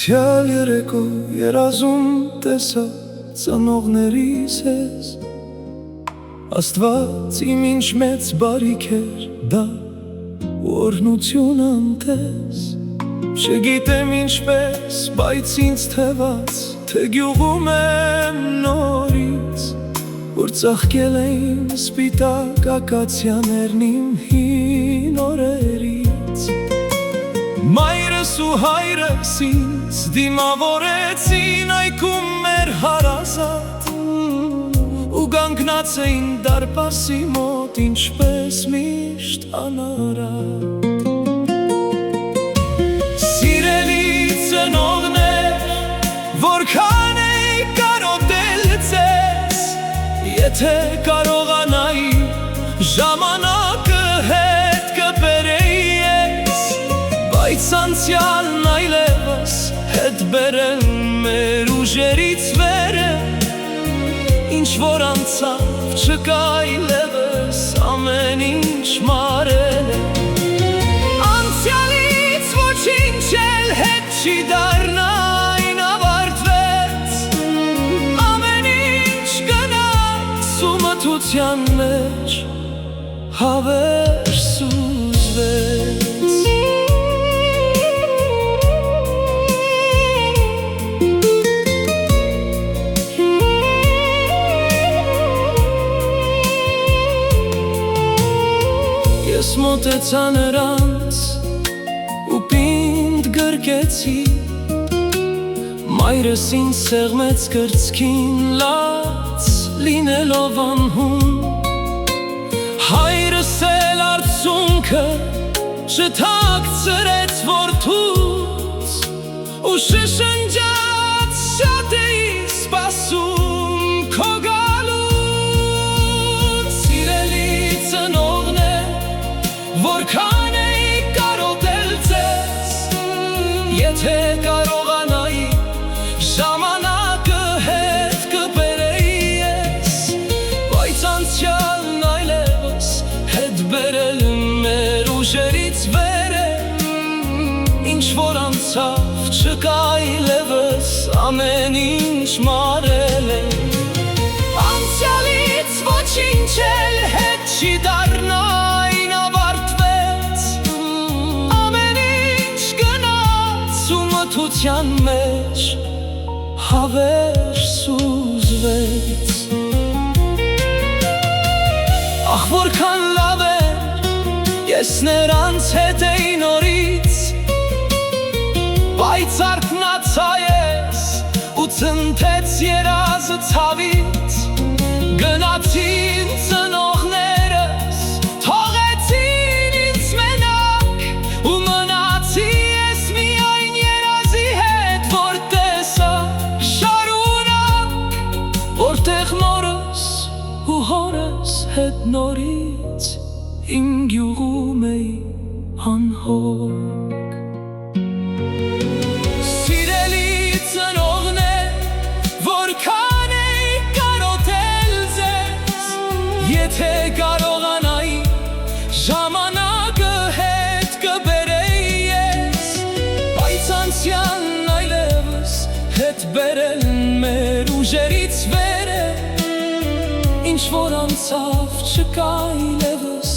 Անցյալ երեկո երազում տեսա ծնողներիս ես, Աստված իմ ինչ մեծ բարիք էր դա ու օրհնություն անտես, Չգիտեմ ինչպես, բայց ինձ թվաց, թե գյուղում եմ նորից, Որ ծաղկել էին սպիտակ ակացիաներն իմ հին օրերից, Մայրս ու հայրս ինձ դիմավորեցին այգում մեր հարազատ, Ու կանգնած էին դարպասի մոտ ինչպես միշտ անարատ, Սիրելի ծնողներ, որքան էի կարոտել ձեզ, Եթե կարողանայի ժամանակը հետ կբերեի ես, Բայց անցյալն այլևս հետ բերել մեր ուժերից վեր է, Ինչ որ անցավ չկա այլևս ամեն ինչ մարել է, Անցյալից ոչինչ էլ հետ չի դառնա, այն ավարտվեց, Ամեն ինչ գնաց ու մթության մեջ հավերժ սուզվեց, Ես մոտեցա նրանց ու պինդ գրկեցի, Մայրս ինձ սեղմեց կրծքին լաց լինելով անհուն, Հայրս էլ արցունքը չթաքցրեց որդուց, Ու շշնջաց շատ էի սպասում քո գալուն, Սիրելի ծնողներ, Որքան էի կարոտել ձեզ, Եթե կարողանայի ժամանակը հետ կբերեի ես, Բայց անցյալն այլևս հետ բերել մեր ուժերից վեր է, Ինչ որ անցավ չկա այլևս ամեն ինչ մարել է, Անցյալից ոչինչ էլ հետ չի դառնա, Մթության մեջ հավերժ սուզվեց, Ախ որքան լավ էր, ես նրանց հետ էի նորից, Բայց արթնացա ես ու ցնցեց երազը ցավից, Գնացին ծնողներս, թողեցին ինձ մենակ, ու մնացի ես միայն երազի հետ, որ տեսա շարունակ, Որտեղ մորս ու հորս հետ նորից իմ գյուղում էի անհոգ, Սիրելի ծնողներ, որքան էի կարոտել ձեզ, Եթե կարողանայի ժամանակը հետ կբերեի ես, Բայց անցյալն այլևս հետ բերել մեր ուժերից վեր է, Ինչ որ անցավ չկա այլևս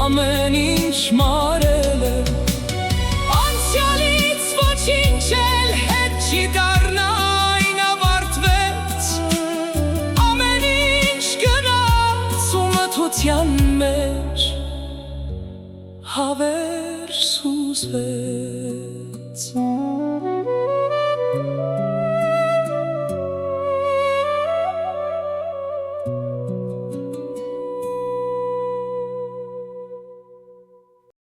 ամեն ինչ մարել է, Անցյալից ոչինչ էլ հետ չի դառնա, այն ավարտվեց, Ամեն ինչ գնաց ու մթության մեջ հավերժ սուզվեց,